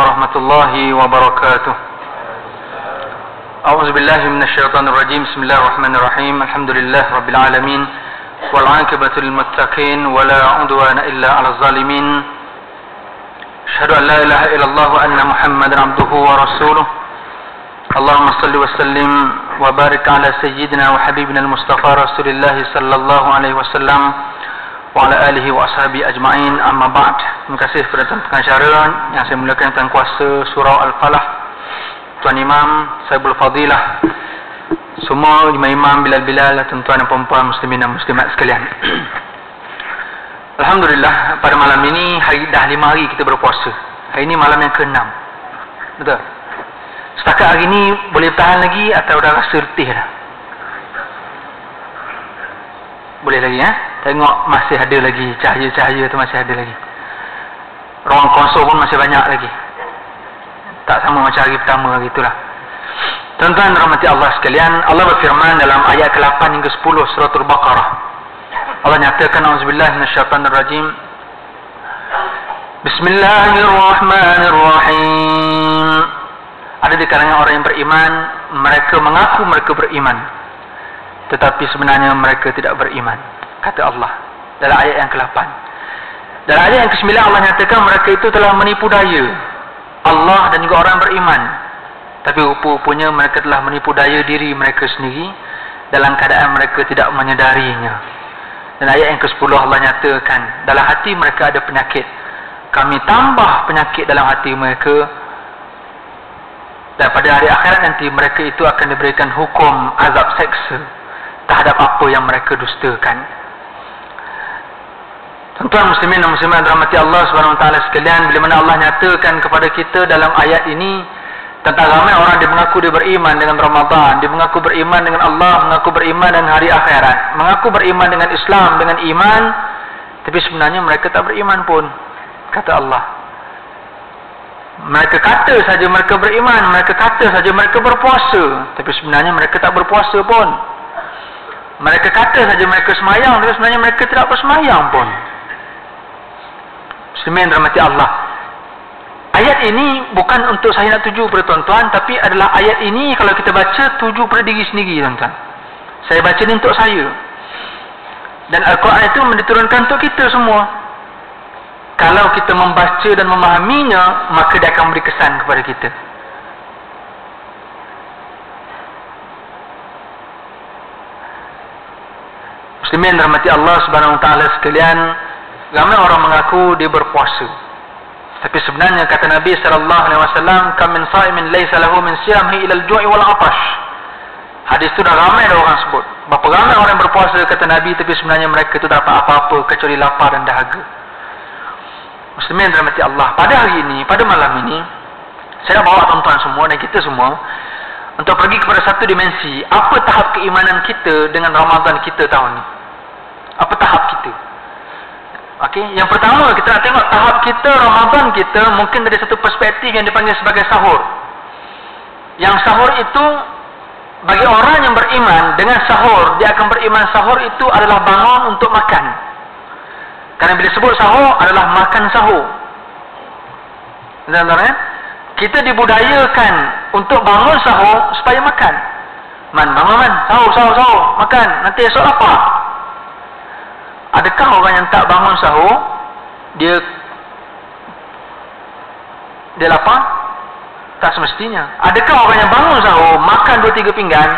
warahmatullahi wabarakatuh. A'udzu billahi minasyaitonir rajim. Bismillahirrahmanirrahim. Alhamdulillah rabbil alamin wal 'aqibatu lil muttaqin wa la 'udwana illa 'alal zalimin. Asyhadu an la ilaha illallah wa anna Muhammadar abduhu wa rasuluh. Allahumma shalli wa sallim wa barik ala sayyidina wa habibina al-Mustafa Rasulillah sallallahu alaihi wasallam wa ala alihi wa ashabi ajma'in, amma ba'd. Terima kasih kepada tuan pengacara yang saya muliakan, tuan kuasa surau Al-Falah, tuan imam Saibul Fadilah, semua imam-imam, bilal-bilal, tuan-tuan dan puan-puan muslimin dan muslimat sekalian. Alhamdulillah, pada malam ini dah 5 hari kita berpuasa. Hari ini malam yang ke-6. Betul? Setakat hari ini boleh tahan lagi atau dah rasa letih dah? Boleh lagi ya? Tengok masih ada lagi cahaya-cahaya tu, masih ada lagi. Ruang kosong pun masih banyak lagi. Tak sama macam hari pertama hari itulah. Tuan-tuan rahmati Allah sekalian, Allah berfirman dalam ayat ke-8 hingga 10 surah Al-Baqarah. Allah nyatakan, auzubillahi minasyaitonir rajim. Bismillahirrahmanirrahim. Ada di kalangan orang yang beriman, mereka mengaku mereka beriman, tetapi sebenarnya mereka tidak beriman, kata Allah dalam ayat yang ke-8. Dalam ayat yang ke-9 Allah nyatakan mereka itu telah menipu daya Allah dan juga orang beriman, tapi rupa-rupanya mereka telah menipu daya diri mereka sendiri dalam keadaan mereka tidak menyedarinya. Dan ayat yang ke-10 Allah nyatakan dalam hati mereka ada penyakit, kami tambah penyakit dalam hati mereka, dan pada hari akhirat nanti mereka itu akan diberikan hukum azab seksa terhadap apa yang mereka dustakan. Tuan-tuan muslimin dan muslimat rahmati Allah Subhanahu wa taala sekalian, bila mana Allah nyatakan kepada kita dalam ayat ini tentang ramai orang dia mengaku dia beriman dengan Ramadan, dia mengaku beriman dengan Allah, mengaku beriman dengan hari akhirat, mengaku beriman dengan Islam, dengan iman, tapi sebenarnya mereka tak beriman pun, kata Allah. Mereka kata saja mereka beriman, mereka kata saja mereka berpuasa, tapi sebenarnya mereka tak berpuasa pun. Mereka kata saja mereka semayang, tapi sebenarnya mereka tidak bersemayang pun. Muslimin rahmati Allah, ayat ini bukan untuk saya nak tuju pada tuan-tuan, tapi adalah ayat ini kalau kita baca tuju pada diri sendiri, tuan-tuan. Saya baca ni untuk saya, dan Al-Quran itu diturunkan untuk kita semua. Kalau kita membaca dan memahaminya, maka dia akan beri kesan kepada kita. Muslimin rahmati Allah Subhanahu wa taala sekalian, ramai orang mengaku dia berpuasa, tapi sebenarnya kata Nabi sallallahu alaihi wasallam, kam min shaimin laysa lahu min siyamihi ila al-ju'i wal 'atash. Hadis itu dah ramai dah orang sebut. Berapa ramai orang berpuasa kata Nabi, tapi sebenarnya mereka itu tak dapat apa-apa kecuali lapar dan dahaga. Muslimin rahmati Allah, pada hari ini, pada malam ini, saya bawa tuan-tuan semua dan kita semua untuk pergi kepada satu dimensi. Apa tahap keimanan kita dengan Ramadan kita tahun ni? Apa tahap kita? Okey, yang pertama kita nak tengok tahap kita Ramadan kita mungkin dari satu perspektif yang dipanggil sebagai sahur. Yang sahur itu bagi orang yang beriman dengan sahur, dia akan beriman sahur itu adalah bangun untuk makan. Kerana bila sebut sahur adalah makan sahur. Benar-benar ya? Kita dibudayakan untuk bangun sahur supaya makan. Bangun sahur, makan, nanti esok lapar. Adakah orang yang tak bangun sahur dia lapar? Tak semestinya. Adakah orang yang bangun sahur, makan 2-3 pinggan,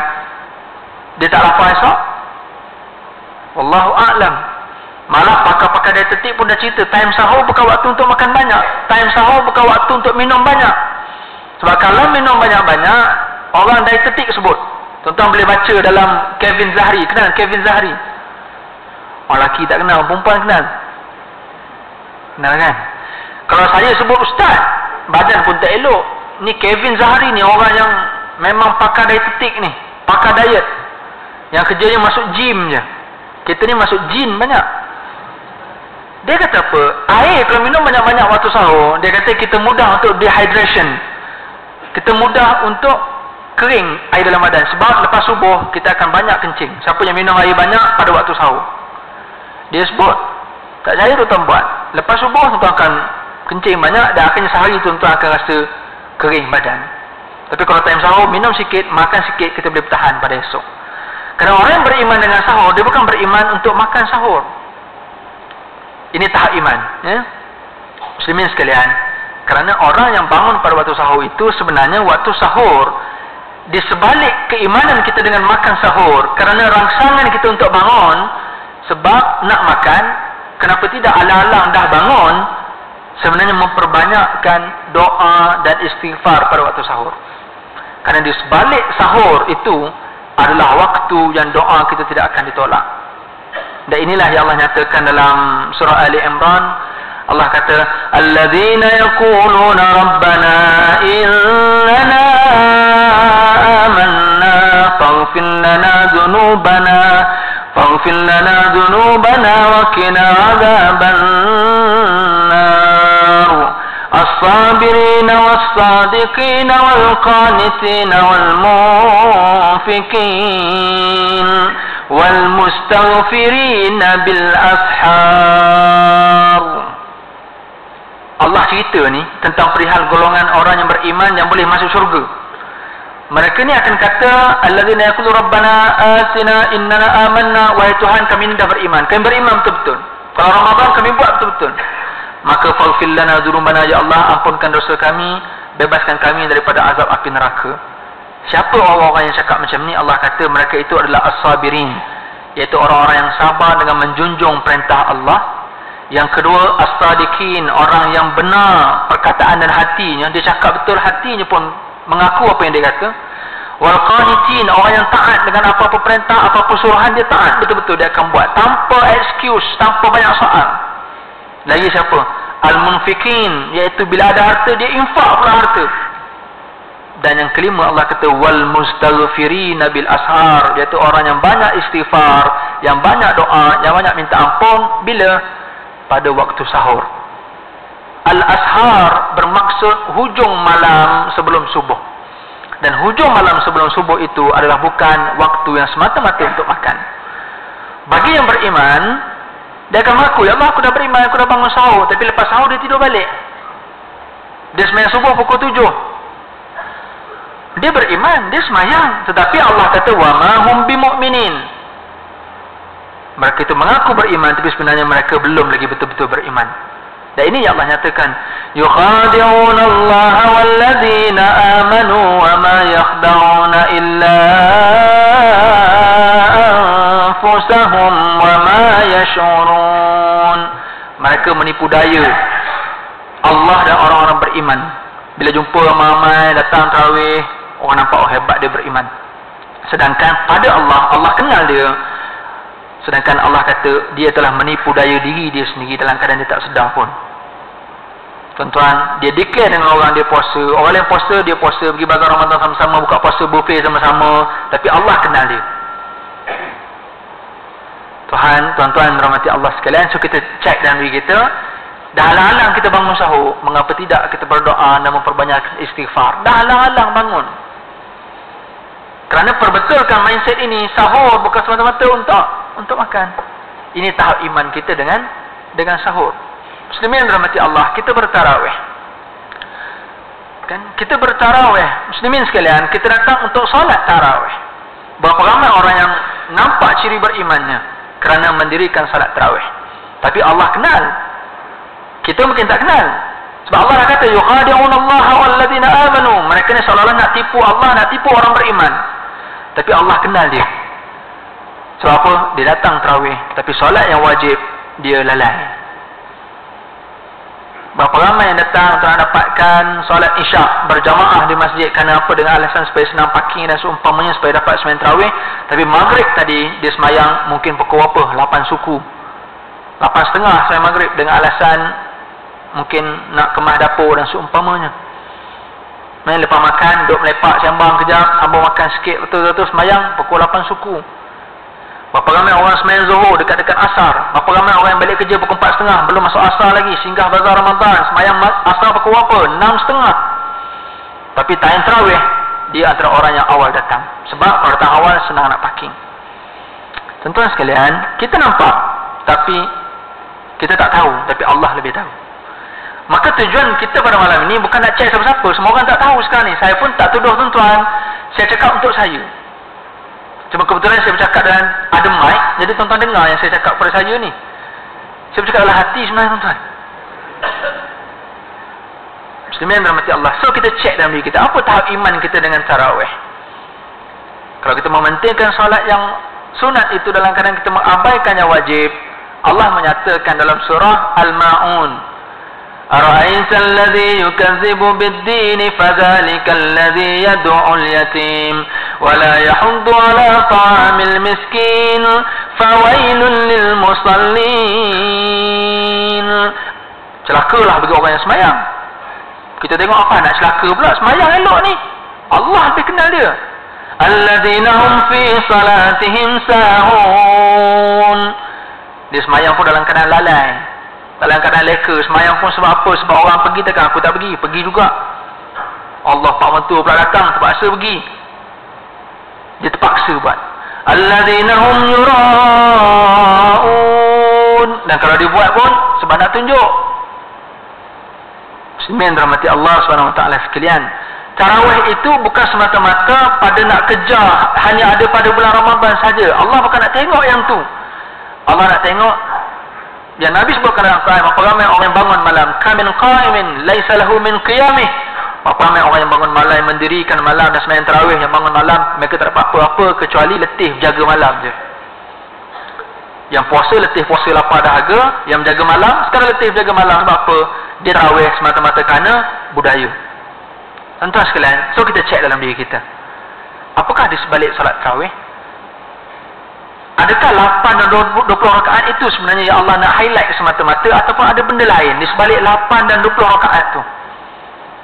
dia tak lapar esok? Wallahu a'lam. Malah pakar-pakar dietetik pun dah cerita, time sahur bukan waktu untuk makan banyak, time sahur bukan waktu untuk minum banyak. Sebab kalau minum banyak-banyak, orang dietetik sebut. Tuan-tuan boleh baca dalam Kevin Zahri. Kenal Kevin Zahri? Orang lelaki tak kenal, perempuan kenal. Kenal kan? Kalau saya sebut ustaz, badan pun tak elok. Ni Kevin Zahri ni orang yang memang pakar dietetik ni, pakar diet, yang kerjanya masuk gym je. Kita ni masuk gym banyak. Dia kata apa? Air kalau minum banyak-banyak waktu sahur, dia kata kita mudah untuk dehydration, kita mudah untuk kering air dalam badan. Sebab lepas subuh kita akan banyak kencing. Siapa yang minum air banyak pada waktu sahur, dia sebut, tak percaya tu tuan buat, lepas subuh tu akan kencing banyak, dan akhirnya sehari tuan-tuan akan rasa kering badan. Tapi kalau time sahur, minum sikit, makan sikit, kita boleh bertahan pada esok. Kerana orang yang beriman dengan sahur, dia bukan beriman untuk makan sahur. Ini tahap iman, ya? Muslimin sekalian, kerana orang yang bangun pada waktu sahur itu, sebenarnya waktu sahur di sebalik keimanan kita dengan makan sahur, kerana rangsangan kita untuk bangun sebab nak makan. Kenapa tidak alang-alang dah bangun, sebenarnya memperbanyakkan doa dan istighfar pada waktu sahur. Kerana di sebalik sahur itu adalah waktu yang doa kita tidak akan ditolak. Dan inilah yang Allah nyatakan dalam surah Ali Imran. Allah kata, alladzina yaquluna rabbana innana amanna faghfir lana dhunubana wa qina adzaban nar as-sabirina was-sadiqina wal-qanitina wal-munfiqin wal-mustaghfirina bil ashar. Allah cerita ni tentang perihal golongan orang yang beriman yang boleh masuk syurga. Mereka ni akan kata, alladzina yaqulu rabbana atina innana amanna, wahai Tuhan kami ni dah beriman. Kami beriman betul-betul. Kalau Ramadan kami buat betul-betul. Maka faghfir lana dzunubana, ya Allah ampunkan dosa kami, bebaskan kami daripada azab api neraka. Siapa orang-orang yang cakap macam ni? Allah kata mereka itu adalah as-sabirin, iaitu orang-orang yang sabar dengan menjunjung perintah Allah. Yang kedua, as-sadiqin, orang yang benar perkataan dan hatinya, dia cakap betul, hatinya pun mengaku apa yang dia kata. Wal-qanitin, orang yang taat dengan apa-apa perintah, apa-apa suruhan, dia taat betul-betul, dia akan buat tanpa excuse, tanpa banyak soal. Lagi siapa? Al-munfiqin, iaitu bila ada harta dia infak pula harta. Dan yang kelima Allah kata wal mustaghfirina bil ashar, iaitu orang yang banyak istighfar, yang banyak doa, yang banyak minta ampun bila pada waktu sahur. Al-ashar bermaksud hujung malam sebelum subuh. Dan hujung malam sebelum subuh itu adalah bukan waktu yang semata-mata untuk makan. Bagi yang beriman, dia akan mengaku, ya Allah aku dah beriman, aku dah bangun sahur, tapi lepas sahur dia tidur balik. Dia sembahyang subuh pukul 7. Dia beriman, dia sembahyang, tetapi Allah kata wa ma hum bimu'minin. Mereka itu mengaku beriman, tapi sebenarnya mereka belum lagi betul-betul beriman. Dan ini yang Allah nyatakan, yukhadi'una Allah walladzina amanu wa ma yakhda'una illa anfusahum wa ma yash'urun. Mereka menipu daya Allah dan orang-orang beriman. Bila jumpa ramai datang tarawih, orang nampak hebat dia beriman. Sedangkan pada Allah, Allah kenal dia. Sedangkan Allah kata dia telah menipu daya diri dia sendiri dalam keadaan dia tak sedar pun. Tuan-tuan, dia declare dengan orang dia puasa. Orang lain puasa, dia puasa, pergi bazar Ramadan sama-sama, buka puasa buffet sama-sama, tapi Allah kenal dia. Tuan-tuan merahmati Allah sekalian. So kita cek dalam diri kita, dah halang-halang kita bangun sahur, mengapa tidak kita berdoa dan memperbanyak istighfar? Dah halang-halang bangun. Kerana perbetulkan mindset ini, sahur bukan semata-mata untuk makan. Ini tahap iman kita dengan sahur. Muslimin rahmati Allah, kita bertarawih. Kan? Kita bertarawih. Muslimin sekalian, kita datang untuk solat tarawih. Berapa ramai orang yang nampak ciri berimannya kerana mendirikan solat tarawih. Tapi Allah kenal. Kita mungkin tak kenal. Sebab Allah dah kata yukhadi'una Allah walladzina amanu. Mereka ni seolah-olah nak tipu Allah, nak tipu orang beriman. Tapi Allah kenal dia. Sebab apa? Dia datang tarawih, tapi solat yang wajib dia lalai. Berapa ramai yang datang telah dapatkan solat isyak berjamaah di masjid kerana apa? Dengan alasan supaya senang parking dan seumpamanya, supaya dapat sembahyang tarawih. Tapi maghrib tadi dia sembahyang mungkin pukul berapa? 8 suku, 8.30 sembahyang maghrib dengan alasan mungkin nak kemas dapur dan seumpamanya. Main lepas makan, duduk melepak sembang kejap, abang makan sikit, betul-betul sembahyang pukul 8 suku. Berapa ramai orang sembahyang zuhur dekat-dekat asar. Berapa ramai orang yang balik kerja pukul 4.30, belum masuk asar lagi, singgah bazar Ramadan, sembahyang asar pukul berapa? 6.30. Tapi time tarawih dia antara orang yang awal datang. Sebab kalau datang awal senang nak parking. Tuan-tuan sekalian, kita nampak tapi kita tak tahu, tapi Allah lebih tahu. Maka tujuan kita pada malam ini bukan nak cek siapa-siapa. Semua orang tak tahu sekarang ni. Saya pun tak tuduh tuan-tuan. Saya cakap untuk saya. Cuma kebetulan saya bercakap dengan ada mic, jadi tuan-tuan dengar yang saya cakap pada saya ni. Saya bercakap dalam hati sebenarnya tuan-tuan. Muslimin rahmati Allah. So kita cek dalam diri kita, apa tahap iman kita dengan tarawih. Kalau kita mementingkan solat yang sunat itu dalam keadaan kita mengabaikan yang wajib, Allah menyatakan dalam surah Al-Ma'un, Ara'aita alladhi yukazzibu bid-din fadhalika alladhi yad'ul yatim wa la yahuddu ala ta'amil miskin fawailun lil musallin. Celakalah bagi orang yang semayang. Kita tengok apa nak celaka pula, semayang elok ni. Allah lebih kenal dia. Alladzina hum fi salatihim sahun. Dia semayang pun dalam keadaan lalai, dalam keadaan leka. Semayang pun sebab apa? Sebab orang pergi tekan, aku tak pergi. Pergi juga. Allah pak mentua pula datang, terpaksa pergi. Dia terpaksa buat. Alladzina hum yura'un. Dan kalau dia buat pun sebab nak tunjuk. Muslimin rahmati Allah Subhanahu wa taala sekalian. Tarawih itu bukan semata-mata pada nak kejar hanya ada pada bulan Ramadan saja. Allah bukan nak tengok yang tu. Allah nak tengok yang Nabi sebutkan dalam Al-Quran, berapa ramai orang yang bangun malam, kamin qa'imin laisa lahu min qiyamih. Berapa ramai orang yang bangun malam, mendirikan malam dan sembahyang tarawih, yang bangun malam mereka tak dapat apa-apa kecuali letih jaga malam je. Yang puasa letih puasa lapar dahaga, yang menjaga malam sekarang letih jaga malam sebab apa? Dia tarawih semata-mata kerana budaya. Tuan-tuan sekalian, so kita cek dalam diri kita, apakah di sebalik solat tarawih? Adakah 8 dan 20 rakaat itu sebenarnya yang Allah nak highlight semata-mata, ataupun ada benda lain di sebalik 8 dan 20 rakaat tu?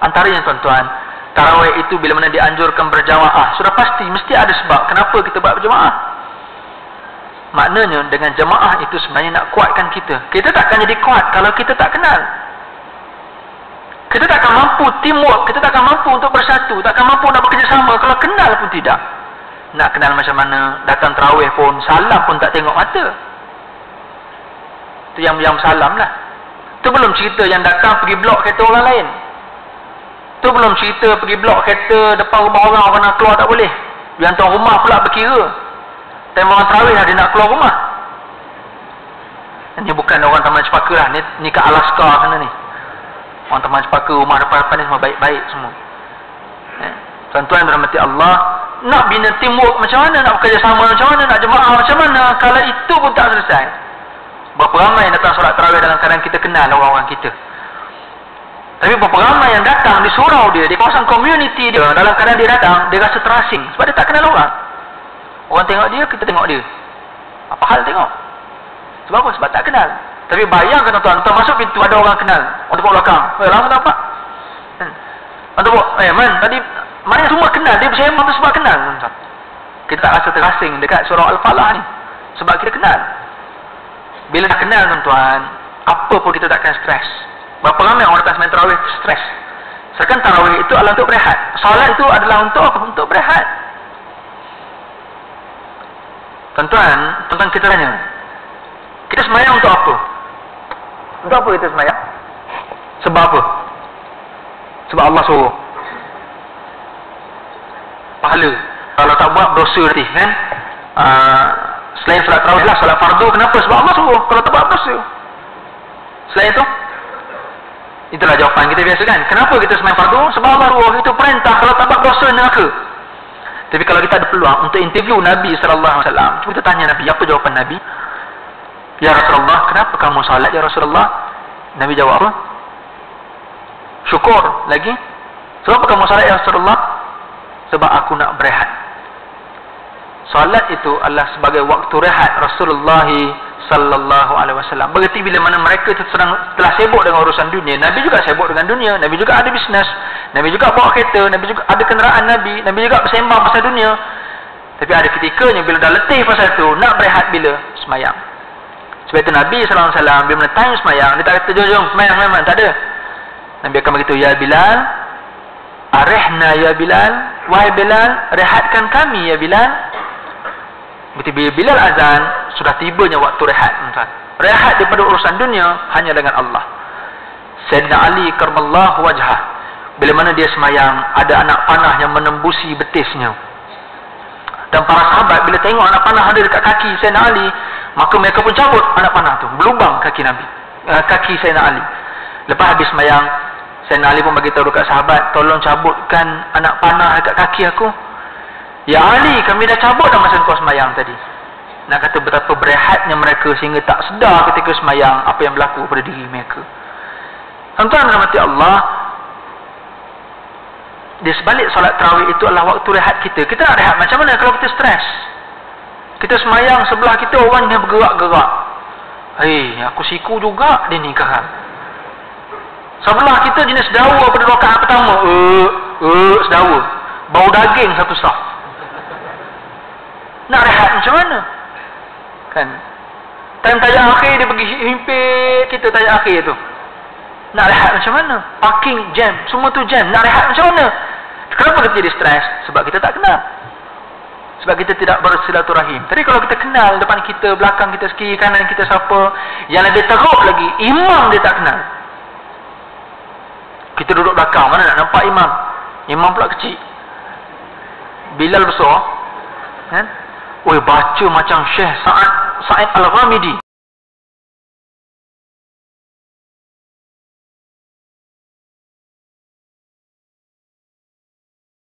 Antaranya tuan-tuan, tarawih itu bila mana dianjurkan berjamaah, sudah pasti mesti ada sebab kenapa kita buat berjamaah. Maknanya dengan jamaah itu sebenarnya nak kuatkan kita. Kita takkan jadi kuat kalau kita tak kenal. Kita takkan mampu teamwork, kita takkan mampu untuk bersatu, takkan mampu nak bekerjasama kalau kenal pun tidak. Nak kenal macam mana, datang tarawih pun salam pun tak tengok mata. Tu yang salam lah. Tu belum cerita yang datang pergi blok kereta orang lain. Tu belum cerita pergi blok kereta depan rumah orang, orang nak keluar tak boleh. Yang tuan rumah pula berkira time orang tarawih dah dia nak keluar rumah. Ini bukan orang Taman Cepaka lah, ni kat Alaska sana ni. Orang Taman Cepaka, rumah depan-depan ni semua baik-baik semua. Tuan-tuan berahmati Allah, nak bina teamwork macam mana, nak bekerjasama macam mana, nak jemaah macam mana, kalau itu pun tak selesai. Berapa ramai yang datang solat tarawih dalam keadaan kita kenal orang-orang kita. Tapi berapa ramai yang datang di surau dia, di kawasan community dia, dalam keadaan dia datang, dia rasa terasing sebab dia tak kenal orang. Orang tengok dia, kita tengok dia. Apa hal tengok? Sebab apa? Sebab tak kenal. Tapi bayangkan tuan-tuan, tuan masuk pintu ada orang kenal, orang tepuk belakang. Lama tak nampak? Orang tepuk, man, tadi mana semua kenal, dia bersembang tu sebab kenal. Kita tak rasa terasing dekat surau Al-Falah ni sebab kita kenal. Bila dah kenal tuan-tuan, apa pun kita takkan stres. Berapa ramai orang datang sembahyang tarawih stres. Sedangkan tarawih itu adalah untuk berehat. Solat itu adalah untuk apa? Untuk berehat. Tuan-tuan kita tanya, kita sembahyang untuk apa? Untuk apa kita sembahyang? Sebab apa? Sebab Allah suruh. Pahala. Kalau tak buat dosa nanti kan? Selain solat tarawih lah, solat fardu, kenapa? Sebab Allah suruh. Kalau tak buat dosa. Selain itu, itulah jawapan kita biasa kan? Kenapa kita sembahyang fardu? Sebab Allah suruh, itu perintah. Kalau tak buat dosa neraka. Tapi kalau kita ada peluang untuk interview Nabi SAW, cuba kita tanya Nabi, apa jawapan Nabi? Ya Rasulullah, kenapa kamu salat ya Rasulullah? Nabi jawab apa? Syukur lagi. Sebab apa kamu salat ya Rasulullah? Sebab aku nak berehat. Salat itu adalah sebagai waktu rehat Rasulullah sallallahu alaihi wasallam. Berarti bila mana mereka telah sibuk dengan urusan dunia, Nabi juga sibuk dengan dunia, Nabi juga ada bisnes, Nabi juga bawa kereta, Nabi juga ada kenderaan Nabi juga bersembang pasal dunia. Tapi ada ketikanya bila dah letih pasal itu, nak berehat bila? Semayang. Sebab itu Nabi sallallahu alaihi wasallam bila mana time semayang, dia tak kata jom semayang memang, tak ada. Nabi akan beritahu, ya Bilal, arihna ya Bilal, wahai Bilal, rehatkan kami ya Bilal. Berarti bila Bilal azan, sudah tibanya waktu rehat. Rehat daripada urusan dunia hanya dengan Allah. Sayyidina Ali karramallahu wajhah, bila mana dia semayang, ada anak panah yang menembusi betisnya. Dan para sahabat bila tengok anak panah ada dekat kaki Sayyidina Ali, maka mereka pun cabut anak panah tu, berlubang kaki Nabi, kaki Sayyidina Ali. Lepas habis semayang, Sayyidina Ali pun bagi tahu dekat sahabat, tolong cabutkan anak panah dekat kaki aku. Ya Ali, kami dah cabut dah masa kau semayang tadi. Nak kata betapa berehatnya mereka sehingga tak sedar ketika semayang apa yang berlaku pada diri mereka. Tuan-tuan rahmati Allah, di sebalik solat tarawih itu adalah waktu rehat kita. Kita nak rehat macam mana kalau kita stres? Kita semayang, sebelah kita orang yang bergerak-gerak. Aku siku juga dia ni sekarang. Sebelah kita jenis sedawa pada rakaat pertama. Sedawa. Bau daging satu saf. Nak rehat macam mana? Kan? Time tajuk akhir dia pergi himpit kita tajuk akhir tu. Nak rehat macam mana? Parking jam, semua tu jam. Nak rehat macam mana? Kenapa kita jadi stres? Sebab kita tak kenal. Sebab kita tidak bersilaturahim. Tadi kalau kita kenal, depan kita, belakang kita, kiri kanan kita siapa, yang lebih teruk lagi, imam dia tak kenal. Kita duduk belakang, mana nak nampak imam? Imam pula kecil. Bilal besar, kan? Baca macam Syekh Sa'id Al-Ghamidi.